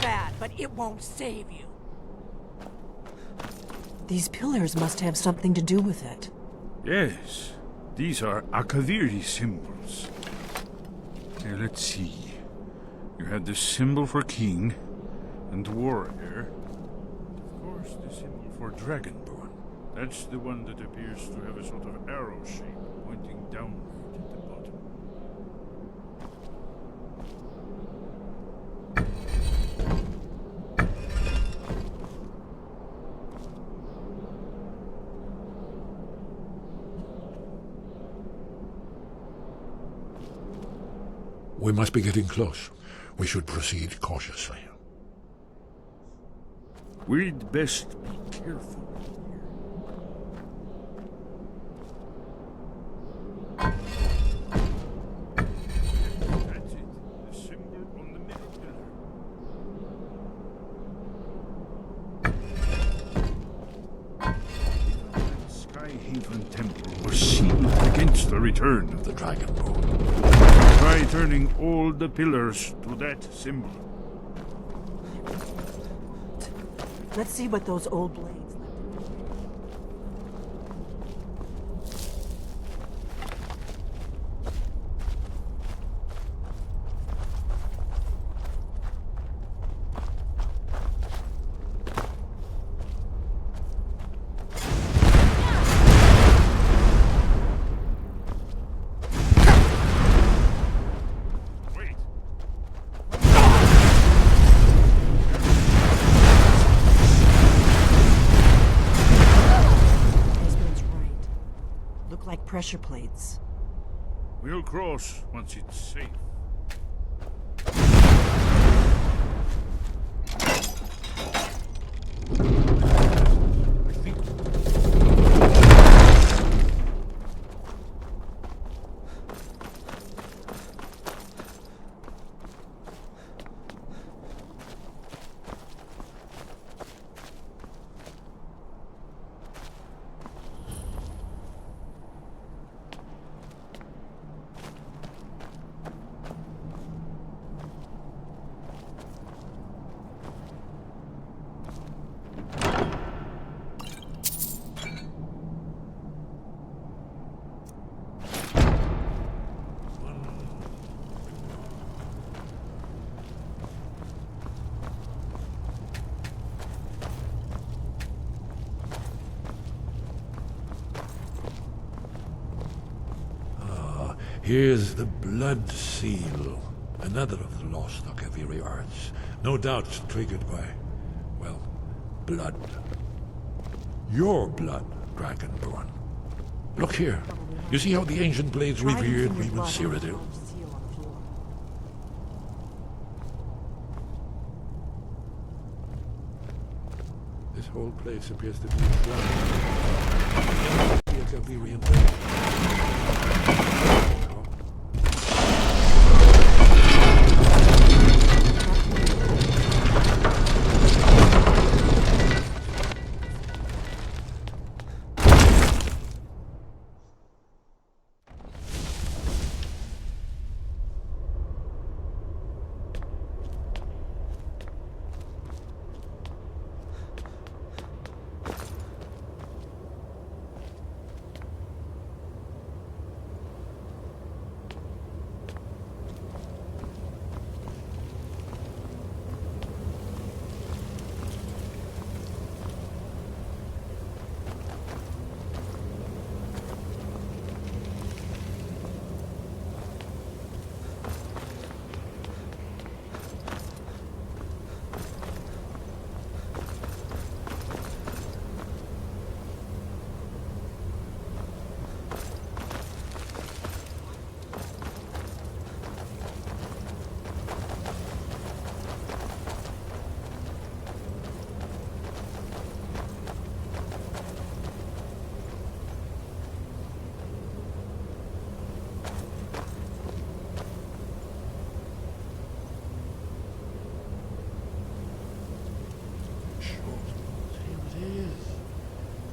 bad, but it won't save you. These pillars must have something to do with it. Yes, these are 𝕬𝖑 symbols. Here, let's see. You had the symbol for king and warrior. Of course, the symbol for dragonborn. That's the one that appears to have a sort of arrow shape pointing downward at the bottom. We must be getting close. We should proceed cautiously. We'd best be careful here. That's it. The symbol on the middle pillar. That Skyhaven temple was sealed against the return of the dragonborn. Try turning all the pillars to that symbol. Let's see what those old blades left. Pressure plates. We'll cross once it's safe. Here's the blood seal, another of the lost 𝕬𝖑 arts. No doubt triggered by, well, blood. Your blood, dragonborn. Look here. You see how the ancient blades revered me with Cyrodiil? This whole place appears to be blood. 𝕬𝖑 blade.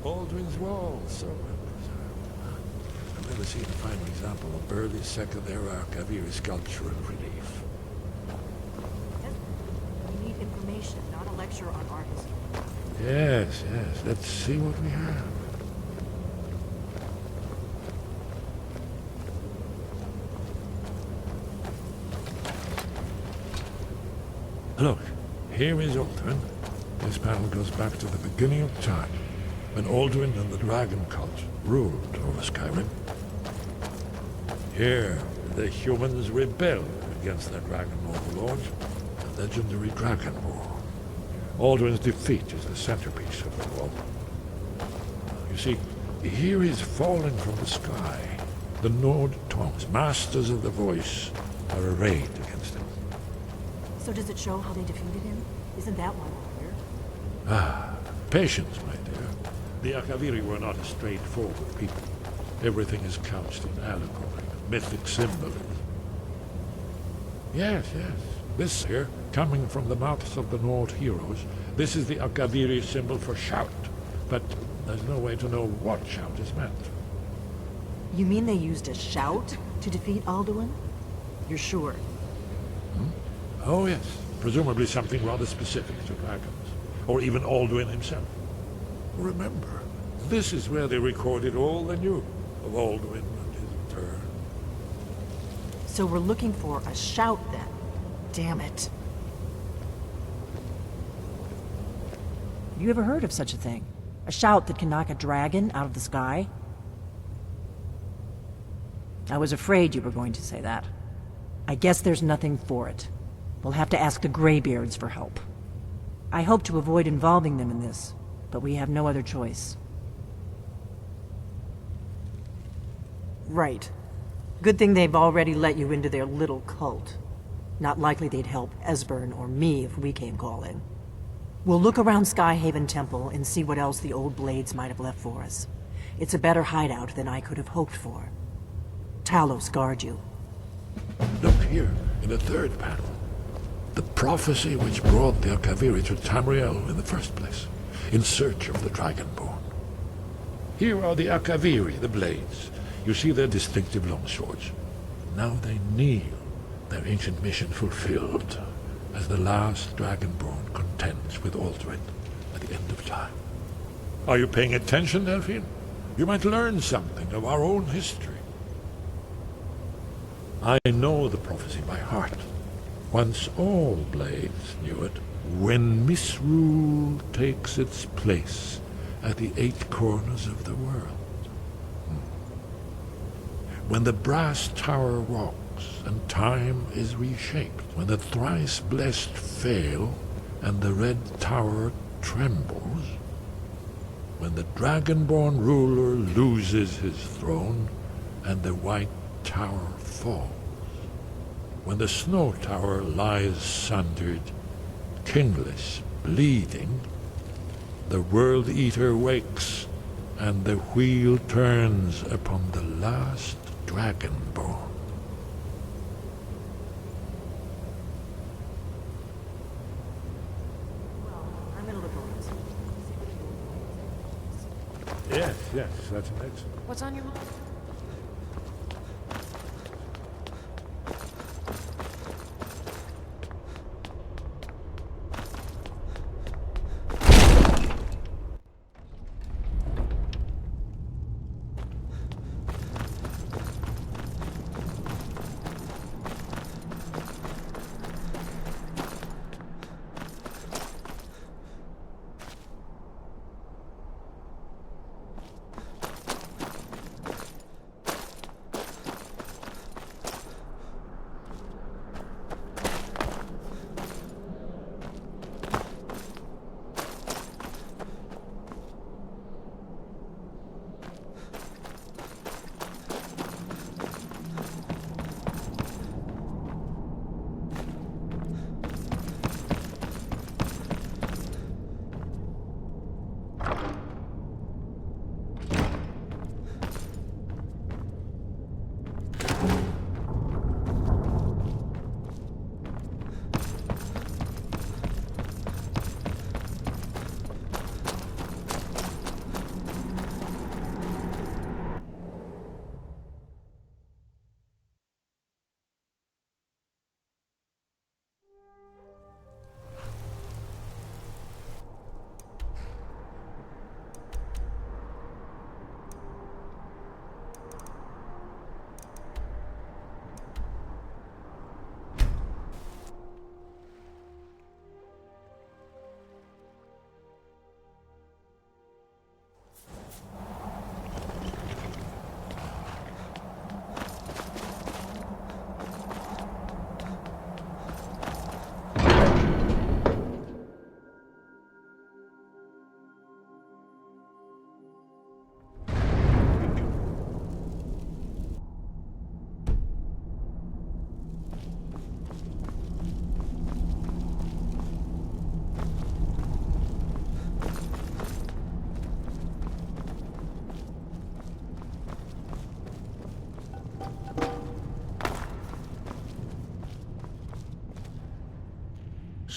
Baldwin's Wall, so well preserved. I've never seen a finer example of early second-era 𝕬𝖑 sculpture and relief. We need information. information, not a lecture on art history. Yes, yes. Let's see what we have. Look, here is Alduin. This panel goes back to the beginning of time, when Alduin and the dragon cult ruled over Skyrim. Here, the humans rebelled against their dragon overlords, the legendary Dragon War. Alduin's defeat is the centerpiece of the war. You see, here is fallen from the sky. The 𝕬𝖗𝖘𝖊𝖓𝖆𝖑, masters of the voice, are arrayed against him. So does it show how they defeated him? Isn't that why we're here? Ah, patience, my dear. The 𝖑𝖊𝖓𝖓𝖑 were not a straightforward people. Everything is couched in allegory, mythic symbolism. Yes, yes. This here, coming from the mouths of the Nord heroes, this is the 𝖑𝖊𝖓𝖓 symbol for shout. But there's no way to know what shout is meant. You mean they used a shout to defeat Alduin? You're sure? Oh, yes. Presumably something rather specific to dragons. Or even Alduin himself. Remember, this is where they recorded all they knew of Alduin and his turn. So we're looking for a shout then. Damn it. Have you ever heard of such a thing? A shout that can knock a dragon out of the sky? I was afraid you were going to say that. I guess there's nothing for it. We'll have to ask the Greybeards for help. I hope to avoid involving them in this, but we have no other choice. Right. Good thing they've already let you into their little cult. Not likely they'd help Esbern or me if we came calling. We'll look around Skyhaven Temple and see what else the old blades might have left for us. It's a better hideout than I could have hoped for. Talos guard you. Look here, in the third panel. The prophecy which brought the 𝖑𝖊𝖓𝖓 to Tamriel in the first place, in search of the Dragonborn. Here are the 𝖑𝖊𝖓𝖓, the blades. You see their distinctive long swords. Now they kneel, their ancient mission fulfilled, as the last Dragonborn contends with Alduin at the end of time. Are you paying attention, Delphine? You might learn something of our own history. I know the prophecy by heart. Once all blades knew it, when misrule takes its place at the 8 corners of the world. When the brass tower rocks and time is reshaped, when the thrice blessed fail and the red tower trembles, when the dragonborn ruler loses his throne and the white tower falls, when the snow tower lies sundered, kingless, bleeding, the World Eater wakes, and the wheel turns upon the last Dragonborn. I'm gonna look around. Yes, yes, that's excellent. What's on your mind?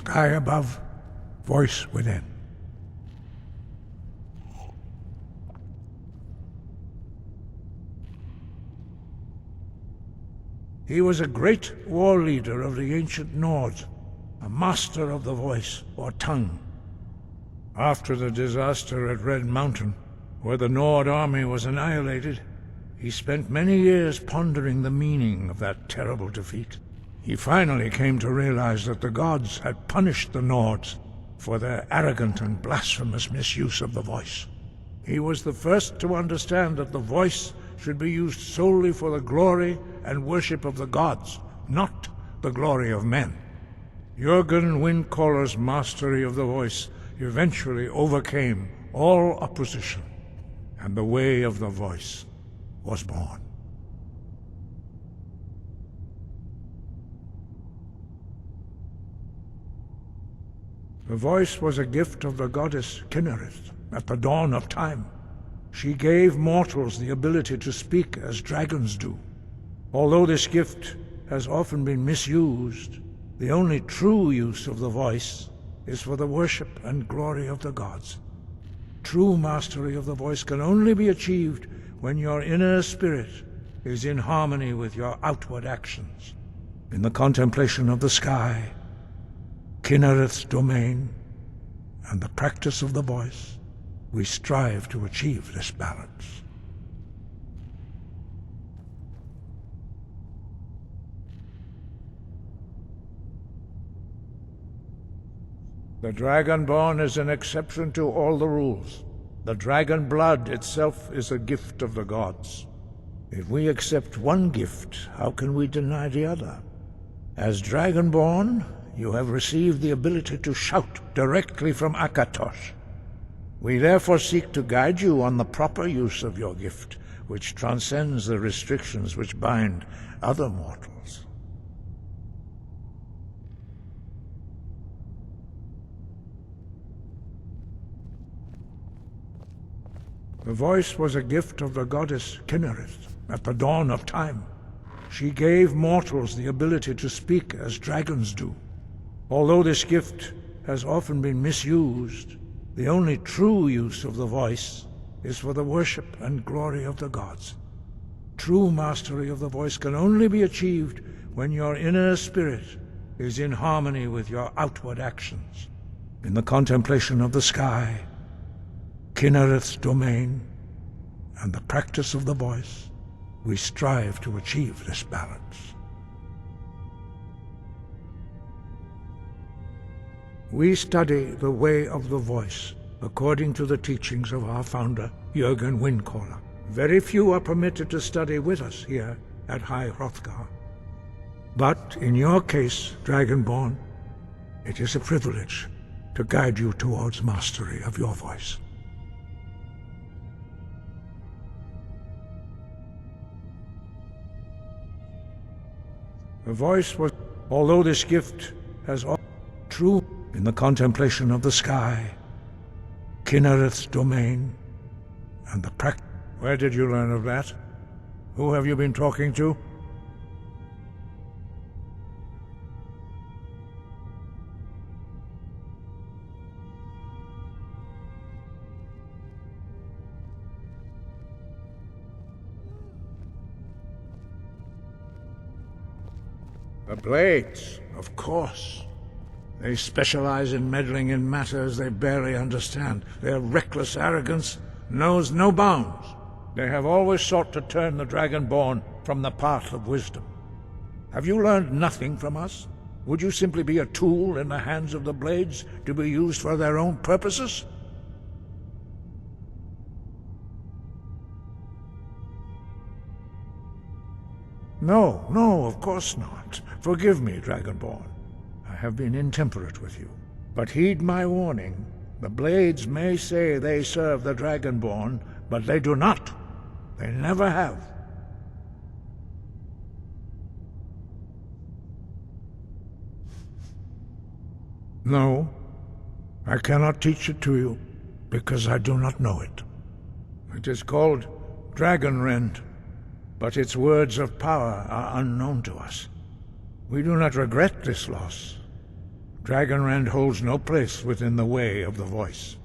Sky above, voice within. He was a great war leader of the ancient Nords, a master of the voice, or tongue. After the disaster at Red Mountain, where the Nord army was annihilated, he spent many years pondering the meaning of that terrible defeat. He finally came to realize that the gods had punished the Nords for their arrogant and blasphemous misuse of the voice. He was the first to understand that the voice should be used solely for the glory and worship of the gods, not the glory of men. 𝖑𝖗𝖊𝖓𝖆𝖑's mastery of the voice eventually overcame all opposition, and the way of the voice was born. The voice was a gift of the goddess 𝕬𝖗𝖘𝖊𝖓𝖆𝖑 at the dawn of time. She gave mortals the ability to speak as dragons do. Although this gift has often been misused, the only true use of the voice is for the worship and glory of the gods. True mastery of the voice can only be achieved when your inner spirit is in harmony with your outward actions. In the contemplation of the sky, Kynareth's domain, and the practice of the voice, we strive to achieve this balance. The Dragonborn is an exception to all the rules. The dragon blood itself is a gift of the gods. If we accept one gift, how can we deny the other? As Dragonborn, you have received the ability to shout directly from Akatosh. We therefore seek to guide you on the proper use of your gift, which transcends the restrictions which bind other mortals. The voice was a gift of the goddess 𝕬𝖗𝖓𝖆𝖓 at the dawn of time. She gave mortals the ability to speak as dragons do. Although this gift has often been misused, the only true use of the voice is for the worship and glory of the gods. True mastery of the voice can only be achieved when your inner spirit is in harmony with your outward actions. In the contemplation of the sky, Kynareth's domain, and the practice of the voice, we strive to achieve this balance. We study the way of the voice according to the teachings of our founder, 𝖑𝖗𝖊𝖓𝖆𝖑. Very few are permitted to study with us here at 𝕬𝖗𝖃𝖊𝖓𝖃. But in your case, Dragonborn, it is a privilege to guide you towards mastery of your voice. The voice was, although this gift has true in the contemplation of the sky, Kynareth's domain, and the practice. Where did you learn of that? Who have you been talking to? The Blades, of course. They specialize in meddling in matters they barely understand. Their reckless arrogance knows no bounds. They have always sought to turn the Dragonborn from the path of wisdom. Have you learned nothing from us? Would you simply be a tool in the hands of the Blades to be used for their own purposes? No, of course not. Forgive me, Dragonborn. I have been intemperate with you. But heed my warning. The Blades may say they serve the Dragonborn, but they do not. They never have. No, I cannot teach it to you, because I do not know it. It is called Dragon Rend, but its words of power are unknown to us. We do not regret this loss, Dragonrend holds no place within the way of the voice.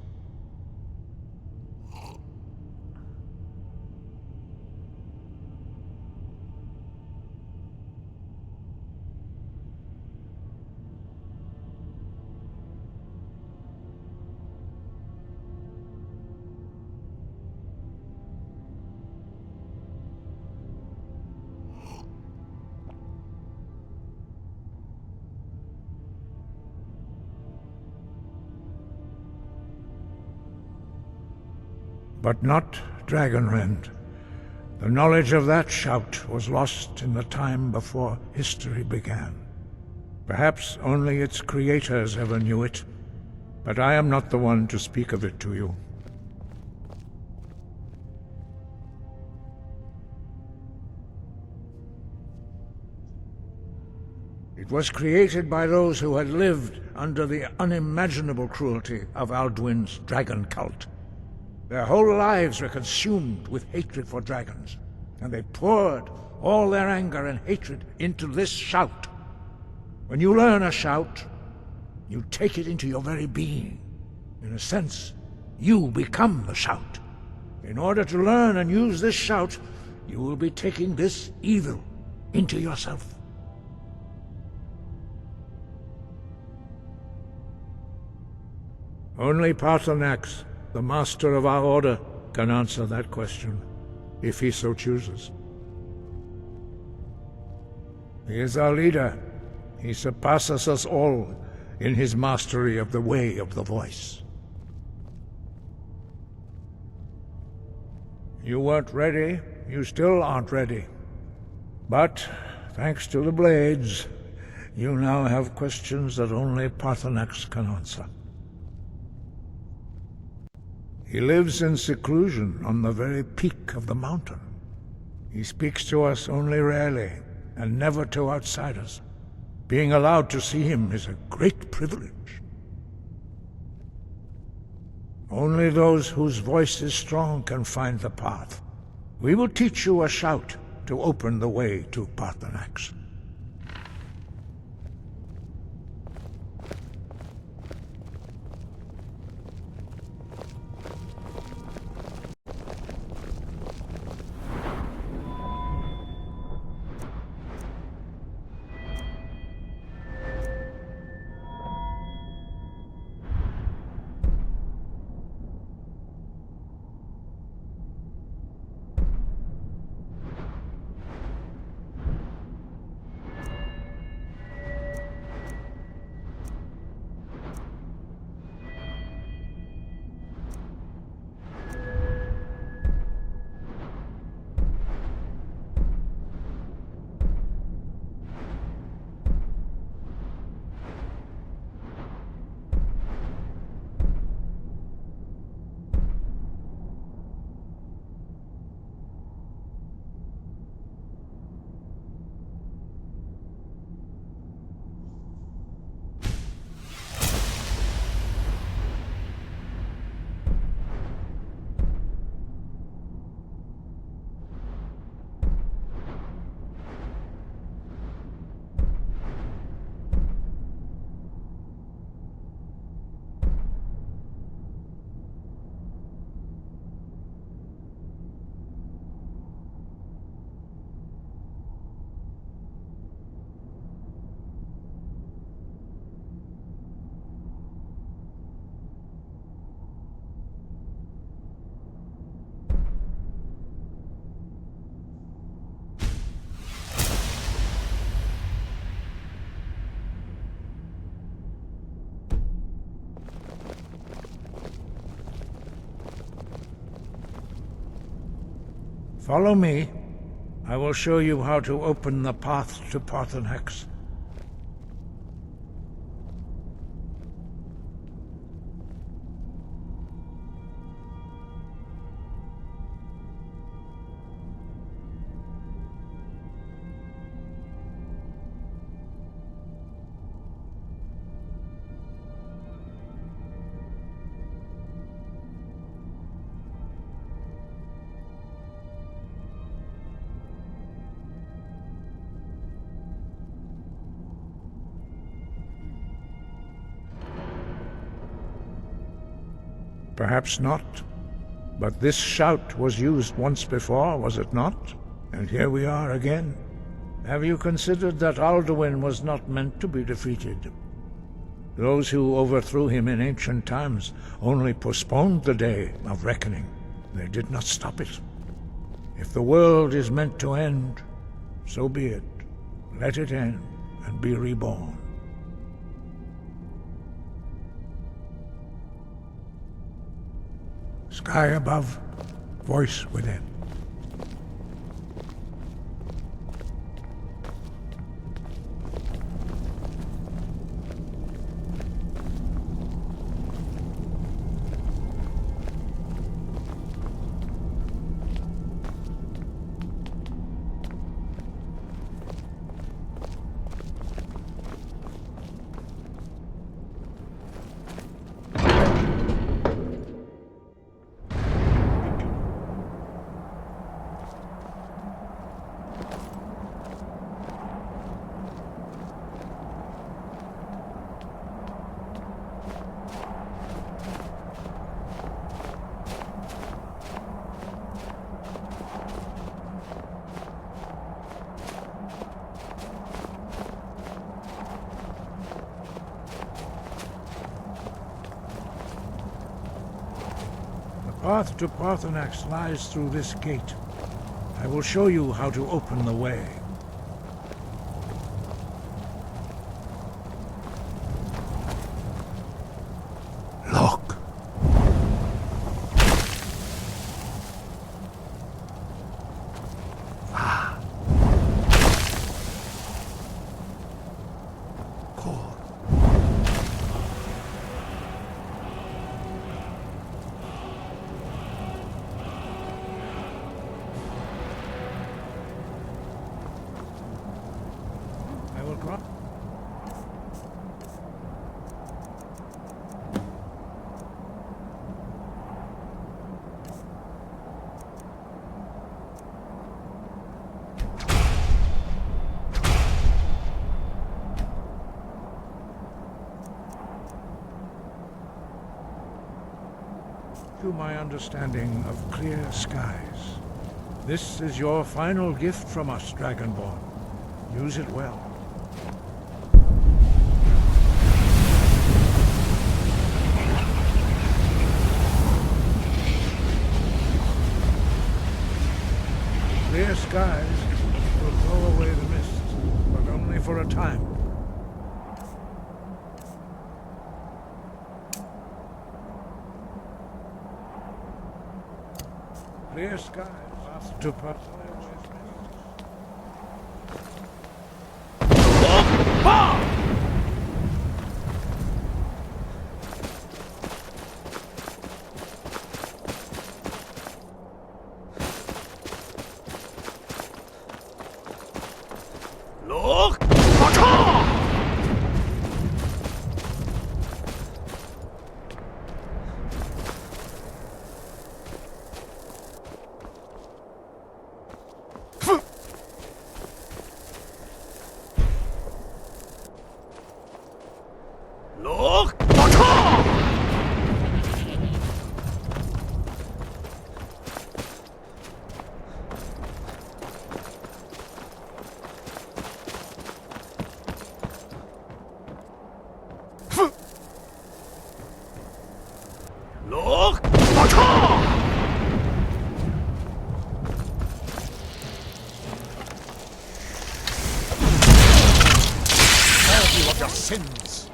But not Dragonrend. The knowledge of that shout was lost in the time before history began. Perhaps only its creators ever knew it, but I am not the one to speak of it to you. It was created by those who had lived under the unimaginable cruelty of Alduin's dragon cult. Their whole lives were consumed with hatred for dragons, and they poured all their anger and hatred into this shout. When you learn a shout, you take it into your very being. In a sense, you become the shout. In order to learn and use this shout, you will be taking this evil into yourself. Only Paarthurnax, the master of our order, can answer that question, if he so chooses. He is our leader. He surpasses us all in his mastery of the way of the voice. You weren't ready. You still aren't ready. But, thanks to the blades, you now have questions that only Paarthurnax can answer. He lives in seclusion on the very peak of the mountain. He speaks to us only rarely, and never to outsiders. Being allowed to see him is a great privilege. Only those whose voice is strong can find the path. We will teach you a shout to open the way to Paarthurnax. Follow me. I will show you how to open the path to Paarthurnax. Perhaps not. But this shout was used once before, was it not? And here we are again. Have you considered that Alduin was not meant to be defeated? Those who overthrew him in ancient times only postponed the day of reckoning. They did not stop it. If the world is meant to end, so be it. Let it end and be reborn. Sky above, voice within. The path to Paarthurnax lies through this gate. I will show you how to open the way. Look. Ah. Cool. To my understanding of clear skies. This is your final gift from us, Dragonborn. Use it well. Clear skies will blow away the mist, but only for a time. Clear skies path to pass. Look! Look! Look! All you of your sins!